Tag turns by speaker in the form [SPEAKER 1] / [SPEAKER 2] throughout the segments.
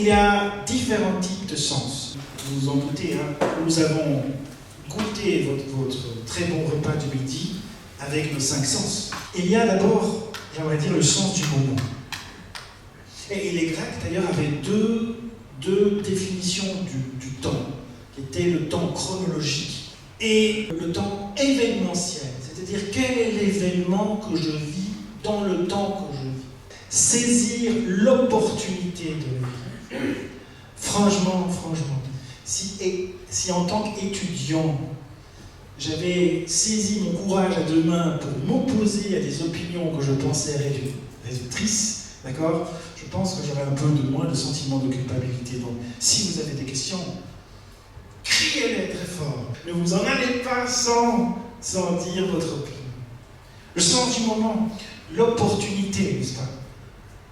[SPEAKER 1] y a différents types de sens. Vous vous en doutez, hein, nous avons goûté votre très bon repas du midi avec nos 5 sens. Il y a d'abord, j'aimerais dire, le sens du moment. Et les Grecs, d'ailleurs, avaient deux définitions du temps, qui étaient le temps chronologique et le temps événementiel. C'est-à-dire, quel est l'événement que je vis dans le temps que je vis. Saisir l'opportunité de la vie. Franchement, si en tant qu'étudiant, j'avais saisi mon courage à 2 mains pour m'opposer à des opinions que je pensais réductrices, d'accord, je pense que j'aurais un peu moins de sentiment de culpabilité. Donc, si vous avez des questions, criez-les très fort. Ne vous en allez pas sans dire votre opinion. Le sens du moment, l'opportunité, n'est-ce pas?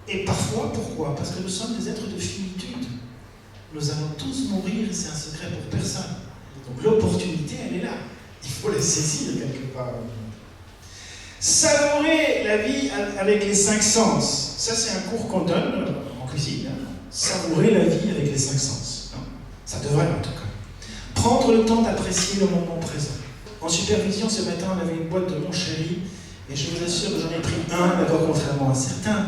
[SPEAKER 1] Et parfois, pourquoi? Parce que nous sommes des êtres de finitude. Nous allons tous mourir, c'est un secret pour personne. Donc l'opportunité, elle est là. Il faut la saisir quelque part. Savourer la vie avec les 5 sens. Ça, c'est un cours qu'on donne en cuisine. Hein. Savourer la vie avec les 5 sens. Non, ça devrait, en tout cas. Prendre le temps d'apprécier le moment présent. En supervision, ce matin, on avait une boîte de Mon Chéri, et je vous assure que j'en ai pris un, d'accord, contrairement à certains.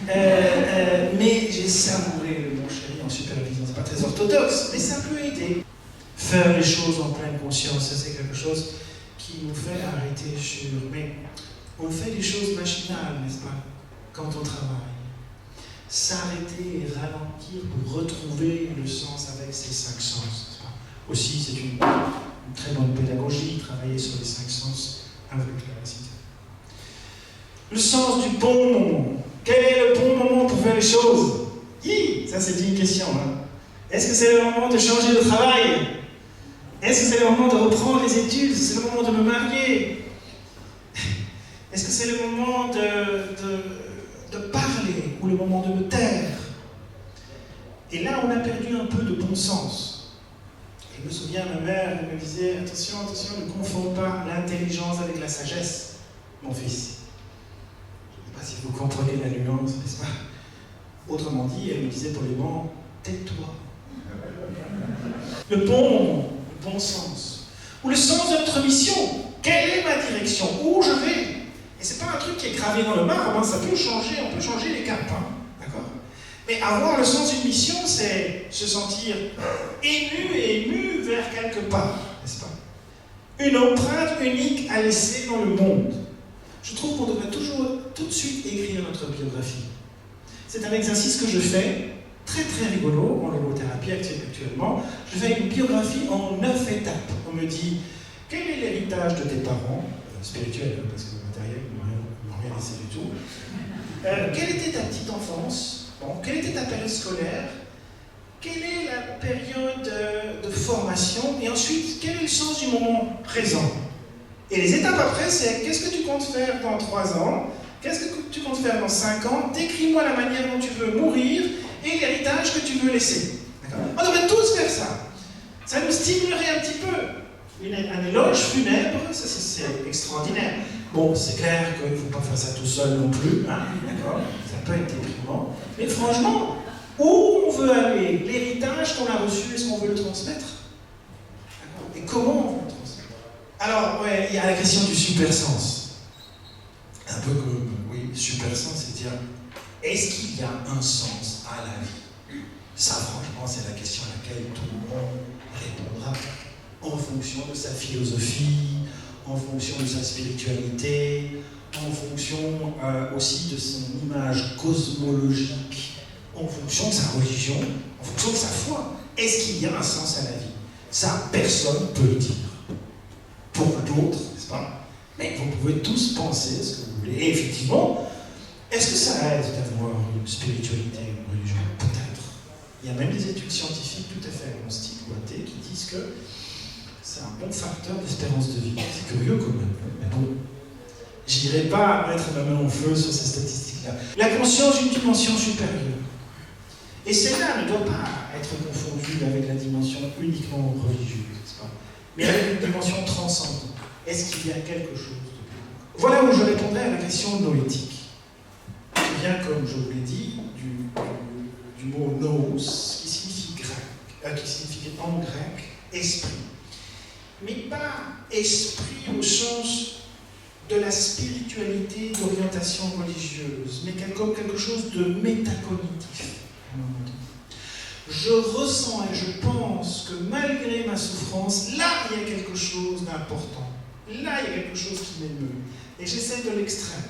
[SPEAKER 1] Mais j'ai savouré le Mon Chéri en supervision. C'est pas très orthodoxe, mais ça peut aider. Faire les choses en pleine conscience, ça, c'est quelque chose qui nous fait arrêter sur... Mais on fait des choses machinales, n'est-ce pas, quand on travaille. S'arrêter et ralentir pour retrouver le sens avec ces 5 sens, n'est-ce pas? Aussi, c'est une très bonne pédagogie, travailler sur les 5 sens avec la cité. Le sens du bon moment. Quel est le bon moment pour faire les choses? Ça, c'est une question. Hein. Est-ce que c'est le moment de changer de travail? Est-ce que c'est le moment de reprendre les études? Est-ce que c'est le moment de me marier? Est-ce que c'est le moment de parler ou le moment de me taire? Et là, on a perdu un peu de bon sens. Je me souviens, ma mère me disait, attention, ne confonds pas l'intelligence avec la sagesse, mon fils. Je ne sais pas si vous comprenez la nuance, n'est-ce pas? Autrement dit, elle me disait poliment, tais-toi. Le bon sens. Ou le sens de notre mission. Quelle est ma direction? Où je vais? Et c'est pas un truc qui est gravé dans le marbre, hein, ça peut changer, on peut changer les caps, hein, d'accord? Mais avoir le sens d'une mission, c'est se sentir ému vers quelque part, n'est-ce pas? Une empreinte unique à laisser dans le monde. Je trouve qu'on devrait toujours tout de suite écrire notre biographie. C'est un exercice que je fais, très très rigolo, en logothérapie actuellement. Je fais une biographie en 9 étapes. On me dit, quel est l'héritage de tes parents, spirituel, parce que le matériel ne m'a rien laissé du tout. Quelle était ta petite enfance? Quelle était ta période scolaire? Quelle est la période de formation? Et ensuite, quel est le sens du moment présent? Et les étapes après, c'est qu'est-ce que tu comptes faire dans 3 ans? Qu'est-ce que tu comptes faire dans 5 ans? Décris-moi la manière dont tu veux mourir et l'héritage que tu veux laisser. On devrait tous faire ça. Ça nous stimulerait un petit peu. Un éloge funèbre, ça c'est extraordinaire. Bon, c'est clair qu'il ne faut pas faire ça tout seul non plus, hein, d'accord? Ça peut être déprimant. Mais franchement, où on veut aller? L'héritage qu'on a reçu, est-ce qu'on veut le transmettre? Et comment on veut le transmettre? Alors, ouais, il y a la question du super-sens. Un peu comme, oui, super-sens, c'est dire, est-ce qu'il y a un sens à la vie? Ça, franchement, c'est la question à laquelle tout le monde répondra en fonction de sa philosophie, en fonction de sa spiritualité, en fonction aussi de son image cosmologique, en fonction de sa religion, en fonction de sa foi. Est-ce qu'il y a un sens à la vie? Ça, personne ne peut le dire. Pour d'autres, n'est-ce pas? Mais vous pouvez tous penser ce que vous voulez. Et effectivement, est-ce que ça aide d'avoir une spiritualité, une religion? Peut-être. Il y a même des études scientifiques tout à fait constituées qui disent que c'est un bon facteur d'espérance de vie. C'est curieux quand même, mais bon. Je n'irai pas mettre ma main au feu sur ces statistiques-là. La conscience d'une dimension supérieure. Et celle-là ne doit pas être confondue avec la dimension uniquement religieuse, n'est-ce pas? Mais avec une dimension transcendante. Est-ce qu'il y a quelque chose de plus? Voilà où je répondrai à la question noétique. Qui vient, comme je vous l'ai dit, du du mot nous, qui signifie en grec esprit. Mais pas esprit au sens de la spiritualité d'orientation religieuse, mais comme quelque chose de métacognitif. Je ressens et je pense que malgré ma souffrance, là il y a quelque chose d'important. Là il y a quelque chose qui m'émeut. Et j'essaie de l'extraire.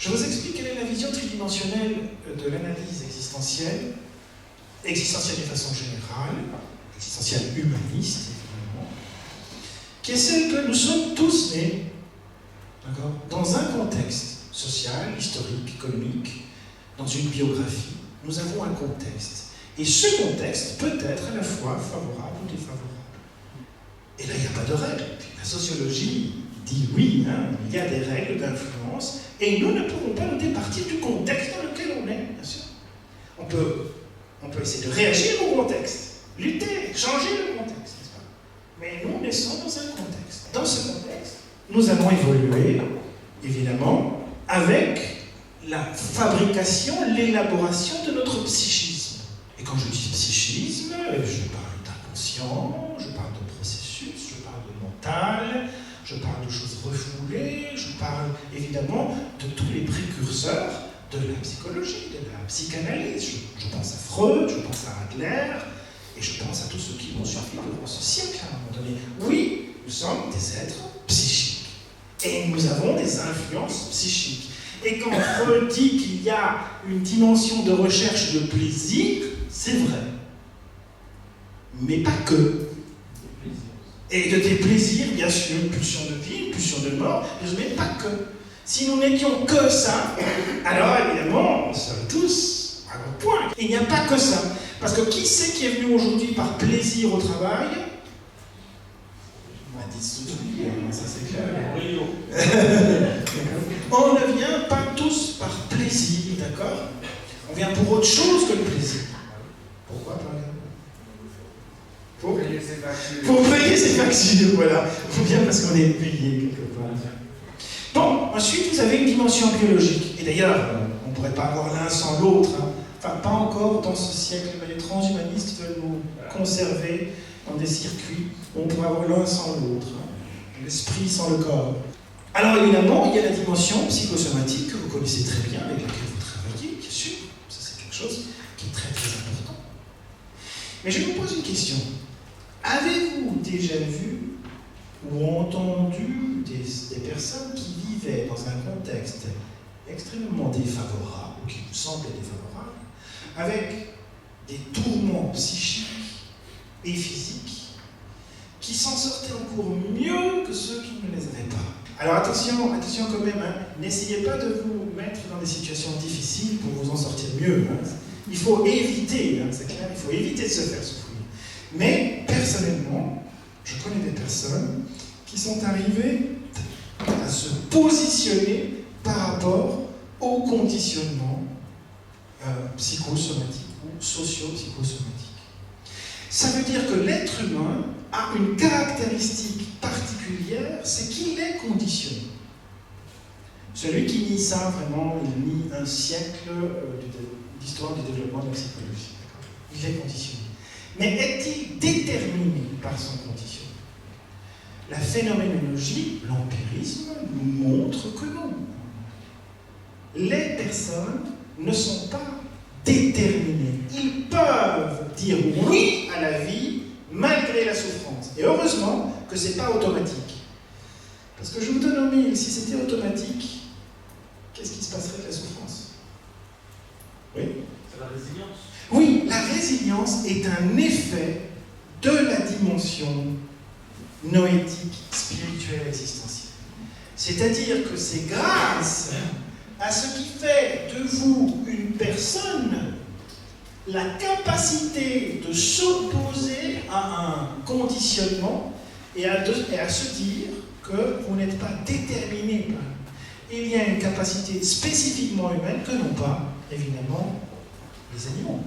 [SPEAKER 1] Je vous explique quelle est la vision tridimensionnelle de l'analyse existentielle de façon générale, existentielle humaniste, évidemment, qui est celle que nous sommes tous nés, dans un contexte social, historique, économique, dans une biographie. Nous avons un contexte. Et ce contexte peut être à la fois favorable ou défavorable. Et là, il n'y a pas de règles. La sociologie dit oui, il y a des règles d'influence, et nous ne pouvons pas nous départir du contexte dans lequel on est, bien sûr. On peut essayer de réagir au contexte, lutter, changer le contexte, n'est-ce pas? Mais nous naissons dans un contexte. Dans ce contexte, nous allons évoluer, évidemment, avec la fabrication, l'élaboration de notre psychisme. Et quand je dis psychisme, je parle d'inconscient, je parle de processus, je parle de mental, je parle de choses refoulées, je parle évidemment de tous les précurseurs de la psychologie, de la psychanalyse. Je pense à Freud, je pense à Adler, et je pense à tous ceux qui m'ont suivi durant ce siècle, à un moment donné. Oui, nous sommes des êtres psychiques. Et nous avons des influences psychiques. Et quand Freud dit qu'il y a une dimension de recherche de plaisir, c'est vrai. Mais pas que. Et de tes plaisirs, bien sûr, une pulsion de vie, une pulsion de mort, mais pas que. Si nous n'étions que ça, alors évidemment, on serait tous à un point. Il n'y a pas que ça. Parce que qui c'est qui est venu aujourd'hui par plaisir au travail? On m'a dit ça c'est clair. On ne vient pas tous par plaisir, d'accord? On vient pour autre chose que le plaisir. Pourquoi, par exemple? Pour payer ses factures. Pour payer ses factures, voilà. Ou bien parce qu'on est payé quelque part. Bon, ensuite vous avez une dimension biologique. Et d'ailleurs, on ne pourrait pas avoir l'un sans l'autre. Enfin, pas encore dans ce siècle, mais les transhumanistes veulent nous conserver dans des circuits où on pourrait avoir l'un sans l'autre. L'esprit sans le corps. Alors évidemment, il y a la dimension psychosomatique que vous connaissez très bien, avec laquelle vous travaillez, bien sûr. Ça, c'est quelque chose qui est très très important. Mais je vous pose une question. Avez-vous déjà vu ou entendu des personnes qui vivaient dans un contexte extrêmement défavorable, ou qui vous semblait défavorable, avec des tourments psychiques et physiques, qui s'en sortaient encore mieux que ceux qui ne les avaient pas? Alors attention quand même, n'essayez pas de vous mettre dans des situations difficiles pour vous en sortir mieux. Il faut éviter, c'est clair, il faut éviter de se faire souffrir. Mais personnellement, je connais des personnes qui sont arrivées à se positionner par rapport au conditionnement psychosomatique ou socio-psychosomatique. Ça veut dire que l'être humain a une caractéristique particulière, c'est qu'il est conditionné. Celui qui nie ça, vraiment, il nie un siècle d'histoire du développement de la psychologie. Il est conditionné. Mais est-il déterminé par son conditionnement? La phénoménologie, l'empirisme, nous montre que non. Les personnes ne sont pas déterminées. Ils peuvent dire oui à la vie malgré la souffrance. Et heureusement que ce n'est pas automatique. Parce que je vous donne au mille, si c'était automatique, qu'est-ce qui se passerait avec la souffrance? Oui?
[SPEAKER 2] C'est la résilience.
[SPEAKER 1] Oui, la résilience est un effet de la dimension noétique, spirituelle, existentielle. C'est-à-dire que c'est grâce à ce qui fait de vous une personne la capacité de s'opposer à un conditionnement et à se dire que vous n'êtes pas déterminé par lui. Il y a une capacité spécifiquement humaine que n'ont pas, évidemment, les animaux.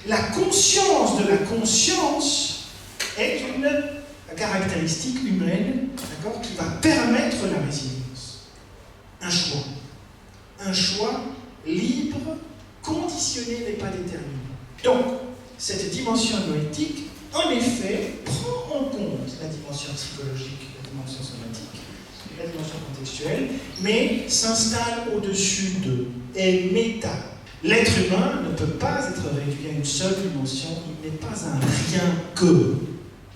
[SPEAKER 1] La conscience de la conscience est une caractéristique humaine, d'accord, qui va permettre la résilience. Un choix. Un choix libre conditionner n'est pas déterminant. Donc, cette dimension noétique, en effet, prend en compte la dimension psychologique, la dimension somatique, la dimension contextuelle, mais s'installe au-dessus d'eux, est méta. L'être humain ne peut pas être réduit à une seule dimension, il n'est pas un rien que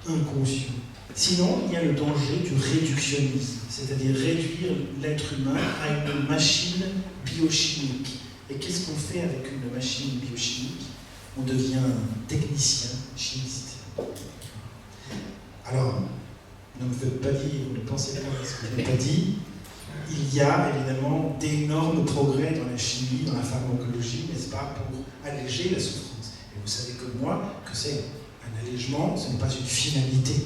[SPEAKER 1] inconscient. Sinon, il y a le danger du réductionnisme, c'est-à-dire réduire l'être humain à une machine biochimique. Et qu'est-ce qu'on fait avec une machine biochimique? On devient technicien, chimiste. Alors, ne me faites pas dire, ne pensez pas à ce que je n'ai pas dit, il y a évidemment d'énormes progrès dans la chimie, dans la pharmacologie, n'est-ce pas, pour alléger la souffrance. Et vous savez comme moi que c'est un allègement, ce n'est pas une finalité.